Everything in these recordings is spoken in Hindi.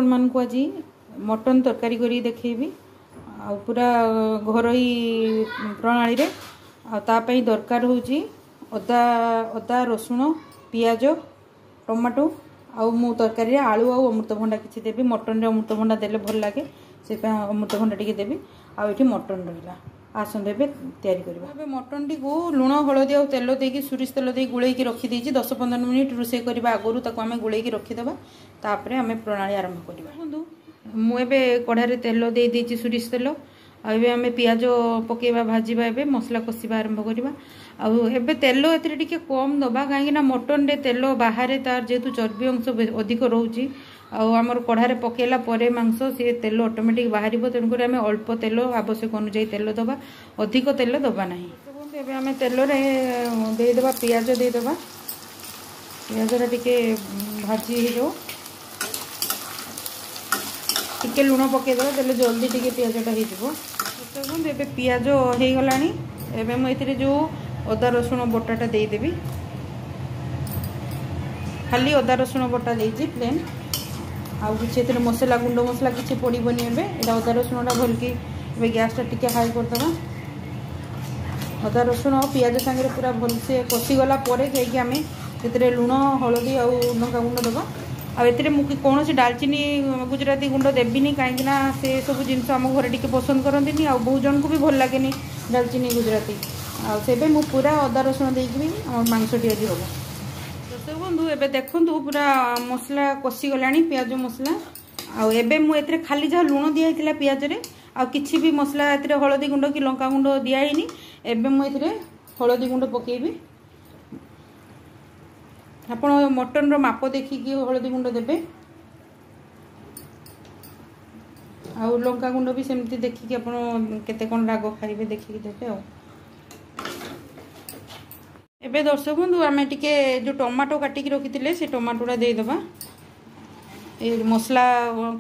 आपण मान को आज मटन तरकारी करी देखी आ पूरा घरोई प्रणाली रे तापाई दरकार होची अदा अदा रसुण पियाज टमाटो आउ मु तरकारी आलू आउ अमृतभंडा किसी देवी मटन रे अमृतभंडा देले भल लागे से अमृतभंडा टिके देवी आ एठी मटन रहिला आसन देबे तैयारी करबा। एबे मटन टी को लूण हळदी आ तेल देकी सुरिस तेल देकी गुळेई की रखी देची 10-15 मिनिट रोसे करबा आगरु ताको हमें गुळेई की रखी देबा तापरे हमें प्रणाली आरंभ करबा। बंधु मु एबे कढ़ारे तेल दे देची सुरिस तेल आ एबे हमें पियाज पकेबा भाजीबा एबे मसला कसिबा आरंभ करबा। आ एबे तेल एतरे टिके कम दबा काहे ना मटन रे तेल बाहर तार जेतु चर्बी अंश अधिक रहउची आमर कढ़ारे पकेला परे मांस सी तेल ऑटोमेटिक बाहर तेणुक आम अल्प तेल आवश्यक अनुजाई तेल दबा अधिक तेल दबा ना। एबे आम तेल रे देदेबा पियाज देदेबा पियाज टिके भाजी हो टिके लुण पकईदेवा तेल जल्दी टिके पियाजटा हो। एबे पियाज हो गलानी एबे मु एथिरे जो अदा रसुण बटाटा देदेवी खाली अदा रसुण बटा देजी प्लेन आउ कि मसला गुंड मसला किसी पड़ोनी एबे एटा अदा रसुणटा भलकि एबे गैसटा टिके हाई करदेबा। अदा रसुण पियाज सांगे पूरा भलसे कषिगला जाकि आम से लुण हलदी आउ लंका गुंड दबा आ कौन सी डालचीनी गुजराती गुंड देविनी कहीं से सब जिनस आम घर टी पसंद करती आ बहुत जन को भी भल लगे डालचीनी गुजराती आबे मु पूरा अदा रसुण देकी मांसटी आज हम। दर्शक बंधु एबे देखंतु पूरा मसला कषि गलानी पियाज मसला आबे मु एतरे खाली जहाँ लुण दिया हितला पियाज रे आ किछि भी मसला एतरे हळदी गुंड कि लंका गुंड दिया हिनी एबे मु एतरे हळदी गुंड पकेबी। आपण मटन रो माप देखिकी हळदी गुंड देबे आ लंका गुंड भी सेमती देखिकी आपण केते कोन राग खाइबे देखिकी देबे आ। एबे दर्शक बंधु आम टिके जो टमाटो काटिकी रखी से टमाटोटा देदेबा ए मसला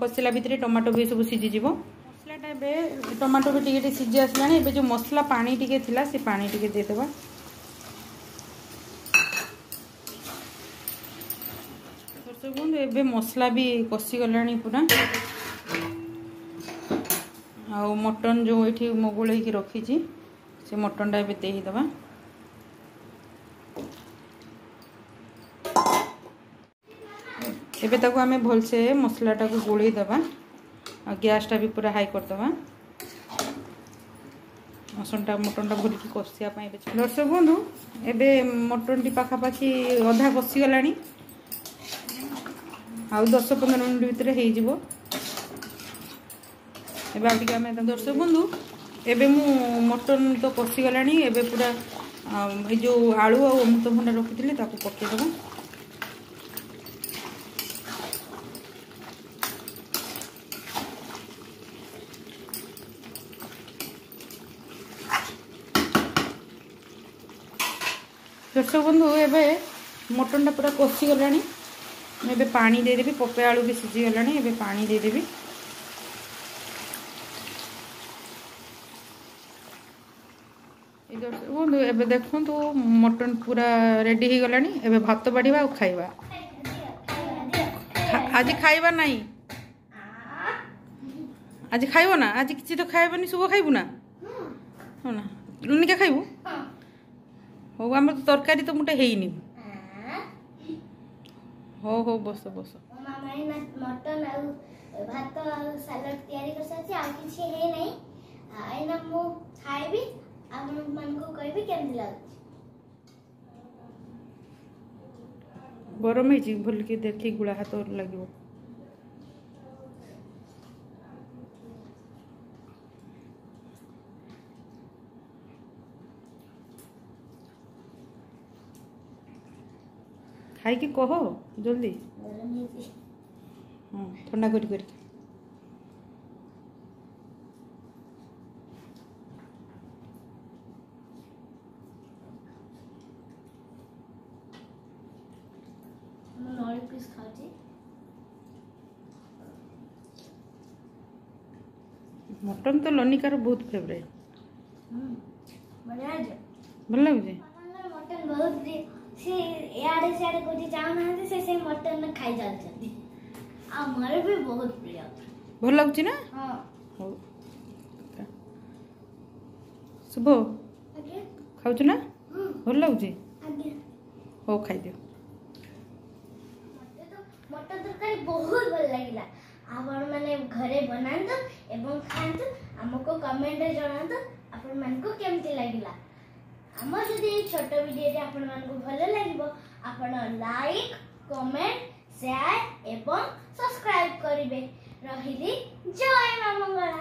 कषिला भितर टमाटो भी सब सीझीज मसलाटा एबे टमाटो भी टिके सीझी आसला एबे जो मसला पानी टिके थिला से पानी टिके देदेबा। दर्शक बंधु एबे मसला भी कषि गलानी पूरा आ मटन जो ये मोगुल रखी से मटनटा एबे देदेबा। एबे ताको आमे भलसे मसलाटा को गोळई दबा आ गैसटा भी पूरा हाई करदबा मसनटा मटनटा भलकी कषिया पाई। दर्शक बंधु एबे मटन टी पाखापाखि अधा कषि गलानी आ 10-15 मिनट भितर हो जिवो। एबे आ टिके आमे दर्शक बंधु एबे मु मटन तो कषि गलानी एबे पूरा ए जो आलू आ अमृतभंडा रखिथिले ताको पके दबा। दर्शक बंधु एबे मटनटा पूरा कषि गलानी एबे पानी देदेवी पपे आलू भी सीझी गलानी एबे पानी देदेवी। दर्शक बंधु एबे देखंतु मटन पूरा रेडी हो गलानी एबे भात बाढ़ीबा और खाइबा। आज खाइबा नहीं आज खाइबो ना आज किसी तो खाइबानी सब खाइबू ना हो ना लुनिका खाइबू हो आम तो तरकारी तो मोटे हेनी हो हो बस बस मटन भात सालाड तैयारी कर साची आ किछि हे नहीं आइना मु खाइबी आप मन को कहबी केमति लागछ गरम है भल के देखी गुड़ा हाथ लगे खाई कि कह जल्दी हाँ ठंडा कर मटन तो लनिकार बहुत फेवरेट भल लगे मटन बहुत से याडे सियाडे कोठी जाऊ ना से मटन खाई जालछथि ଆମର ବି ବହୁତ ପ୍ରିୟ। ଭଲ ଲାଗୁଛି ନା? ହଁ। ହଉ ଶୁଭ ଆଜ୍ଞା। ଖାଉଛୁ ନା? ଭଲ ଲାଗୁଛି? ଆଜ୍ଞା। ହଉ ଖାଇଦିଅ। ମତେ ତ ମଟର ତରକାରୀ ବହୁତ ଭଲ ଲାଗିଲା। ଆପଣମାନେ ଘରେ ବନାନ୍ତୁ ଏବଂ ଖାଆନ୍ତୁ। ଆମକୁ କମେଣ୍ଟରେ ଜଣାନ୍ତୁ ଆପଣମାନଙ୍କୁ କେମିତି ଲାଗିଲା। ଆମ ଯଦି ଏଇ ଛୋଟ ଭିଡ଼ିଓଟି ଆପଣମାନଙ୍କୁ ଭଲ ଲାଗିବ ଆପଣ ଲାଇକ୍, କମେଣ୍ଟ, ସେୟାର ଏବଂ ସବସ୍କ୍ରାଇବ କରିବେ। ରହିଲି। ଜୟ ମା ମଙ୍ଗଳା।